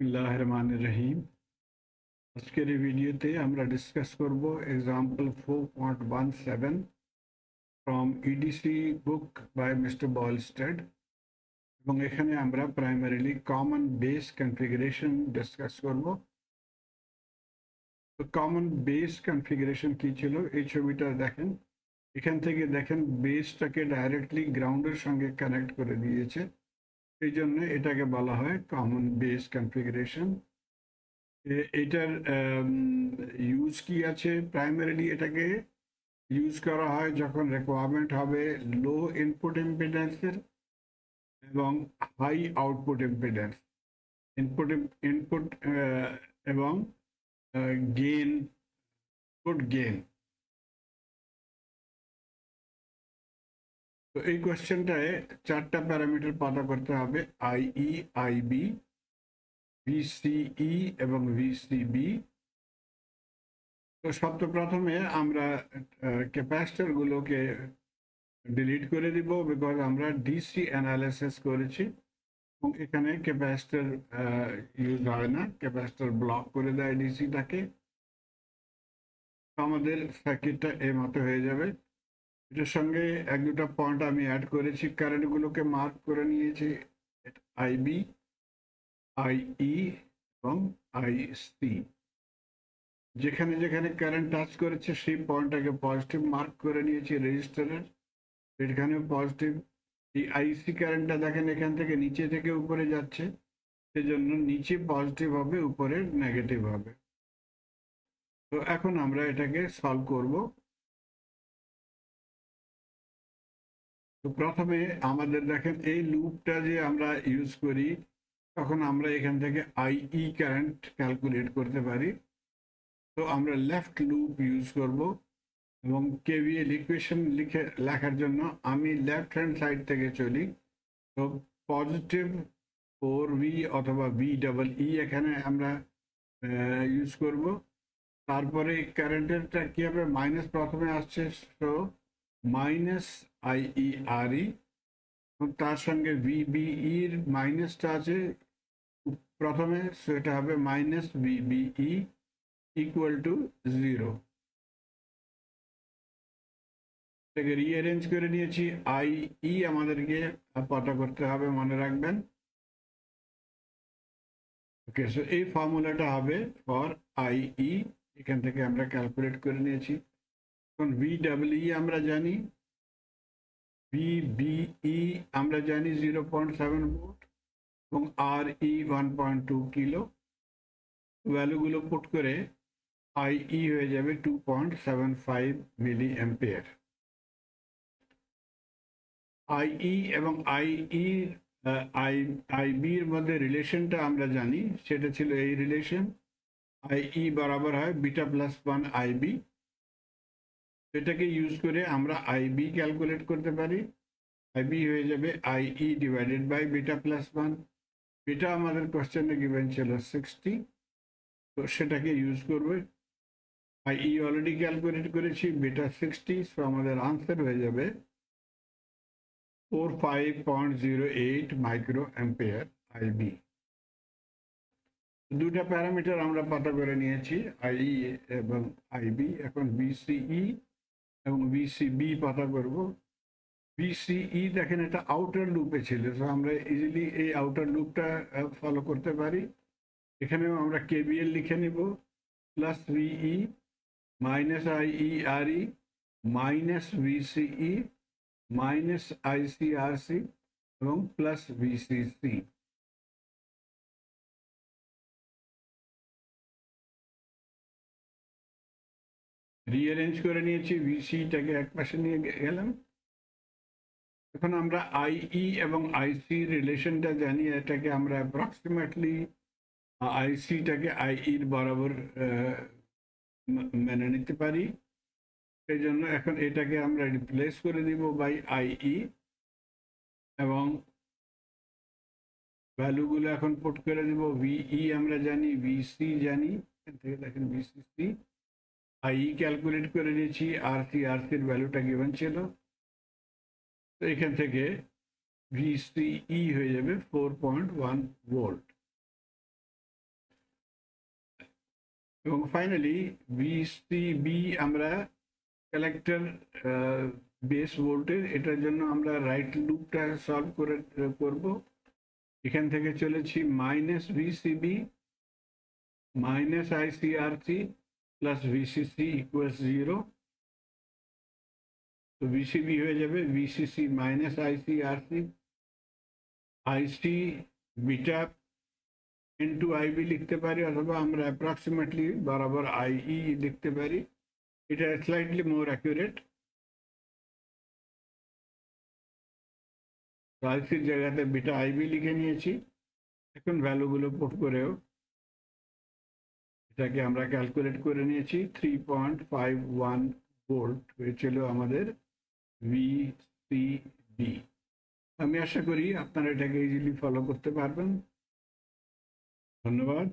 बिस्मिल्लाहिर्रहमानिर्रहीम। আজকের এই ভিডিওতে আমরা ডিসকাস করব example 4.17 from EDC book by mister Boylestad এবং এখানে আমরা primarily common base configuration discuss করব। তো কমন বেস কনফিগারেশন কি ছিল এই ছবিটা দেখেন। এখান থেকে দেখেন বেসটাকে ডাইরেক্টলি গ্রাউন্ডের সঙ্গে কানেক্ট করে দিয়েছে, এই জন্য এটাকে বলা হয় কমন বেস কনফিগারেশন। এটার ইউজ কি আছে? প্রাইমারিলি এটাকে ইউজ করা হয় যখন রিকোয়ারমেন্ট হবে লো ইনপুট ইম্পিডেন্সের এবং হাই আউটপুট ইম্পিডেন্স, ইনপুট এবং গেইন, গুড গেইন। তো এই কোয়েশ্চেনটায় চারটা প্যারামিটার পতা করতে হবে: আইই, আইবি, ভিসিই এবং ভিসিবি। তো সর্বপ্রথমে আমরা ক্যাপাসিটরগুলোকে ডিলিট করে দিব, বিকজ আমরা ডিসি অ্যানালাইসিস করেছি এবং এখানে ক্যাপাসিটর ইউজ হয় না, ক্যাপাসিটর ব্লক করে দেয় ডিসিটাকে। আমাদের সার্কিটটা এই মতো হয়ে যাবে। এটার সঙ্গে এক দুটা পয়েন্ট আমি অ্যাড করেছি, কারেন্টগুলোকে মার্ক করে নিয়েছি: আইবি, আইই এবং আইসি। যেখানে যেখানে কারেন্ট টাচ করেছে সেই পয়েন্টটাকে পজিটিভ মার্ক করে নিয়েছি রেজিস্টারের, এখানেও পজিটিভ। এই আইসি কারেন্টটা দেখেন এখান থেকে নিচে থেকে উপরে যাচ্ছে, সেজন্য নিচে পজিটিভ হবে, উপরে নেগেটিভ হবে। তো এখন আমরা এটাকে সলভ করব। তো প্রথমে আমাদের দেখেন এই লুপটা যে আমরা ইউজ করি, তখন আমরা এখান থেকে আইই কারেন্ট ক্যালকুলেট করতে পারি। তো আমরা লেফট লুপ ইউজ করব এবং কেভিএল ইকুয়েশন লেখার জন্য আমি লেফট হ্যান্ড সাইড থেকে চলি। তো পজিটিভ 4V অথবা VEE এখানে আমরা ইউজ করব। তারপরে কারেন্টেরটা কি হবে? মাইনাস প্রথমে আসছে, সো মাইনাস IERE, তার সঙ্গে VBEর মাইনাসটা আছে প্রথমে, সো এটা হবে মাইনাস VBE ইকুয়াল টু 0। এটাকে রিঅ্যারেঞ্জ করে নিয়েছি। আইই আমাদেরকে পতা করতে হবে, মনে রাখবেন। ওকে, সো এই ফর্মুলাটা হবে ফর আইই, এখান থেকে আমরা ক্যালকুলেট করে নিয়েছি। এখন VEE আমরা জানি, VBE আমরা জানি 0.7 ভোল্ট এবং RE 1.2 কিলো। ভ্যালুগুলো পুট করে আইই হয়ে যাবে 2.75 মিলি অ্যাম্পিয়ার। আইই এবং আইবির মধ্যে রিলেশনটা আমরা জানি, সেটা ছিল এই রিলেশন। আইই বরাবর হয় বিটা প্লাস 1 আইবি। এটাকে ইউজ করে আমরা আইবি ক্যালকুলেট করতে পারি। আইবি হয়ে যাবে IE divided by beta plus 1। Beta আমাদের কোশ্চেনে গিভেন ছিল 60, তো সেটাকে ইউজ করবে। আইই অলরেডি ক্যালকুলেট করেছি, বিটা 60, সো আমাদের আনসার হয়ে যাবে 45.08 মাইক্রো অ্যাম্পিয়ার আইবি। দুটা প্যারামিটার আমরা পতা করে নিয়েছি, আইই এবং আইবি। এখন ভিসিই এবং ভিসিবি পতা করব। ভিসিই দেখেন এটা আউটার লুপে ছিল, তো আমরা ইজিলি এই আউটার লুপটা ফলো করতে পারি। এখানেও আমরা কেভিএল লিখে নিব, plus ভিই minus IERE minus VCE minus ICRC এবং প্লাস VCC। রিঅ্যারেঞ্জ করে নিয়েছি, ভিসিটাকে এক পাশে নিয়ে গেলাম। এখন আমরা আইই এবং আইসি রিলেশনটা জানি, এটাকে আমরা অ্যাপ্রক্সিমেটলি আইসিটাকে আইইর বরাবর মেনে নিতে পারি। সেই জন্য এখন এটাকে আমরা রিপ্লেস করে দিব বাই আইই এবং ভ্যালুগুলো এখন পুট করে দিব। ভিই আমরা জানি, ভিসি জানি, এখান থেকে দেখেন ভিসিসি। আইই ক্যালকুলেট করে নিয়েছি, আরসির ভ্যালুটা গিভেন ছিল, তো এখান থেকে ভিসিই হয়ে যাবে 4.1 ভোল্ট। এবং ফাইনালি ভিসিবি আমরা কালেক্টর বেস ভোল্টেজ, এটার জন্য আমরা রাইট লুপটা সলভ করব। এখান থেকে চলেছি minus VCB minus ICRC plus VCC equals 0। তো ভিসিবি হয়ে যাবে ভিসিসি মাইনাস আইসিআরসি, আইসি বিটা ইন্টু আইবি লিখতে পারি, অথবা আমরা অ্যাপ্রক্সিমেটলি বরাবর আইই লিখতে পারি, এটা স্লাইটলি মোর অ্যাকুরেট। আইসির জায়গাতে বিটা আইবি লিখে নিয়েছি। এখন ভ্যালুগুলো পুট করেও এটাকে আমরা ক্যালকুলেট করে নিয়েছি। 3.51 ভোল্ট হয়েছিল আমাদের ভিসিবি। আমি আশা করি আপনারা এটাকে ইজিলি ফলো করতে পারবেন। ধন্যবাদ।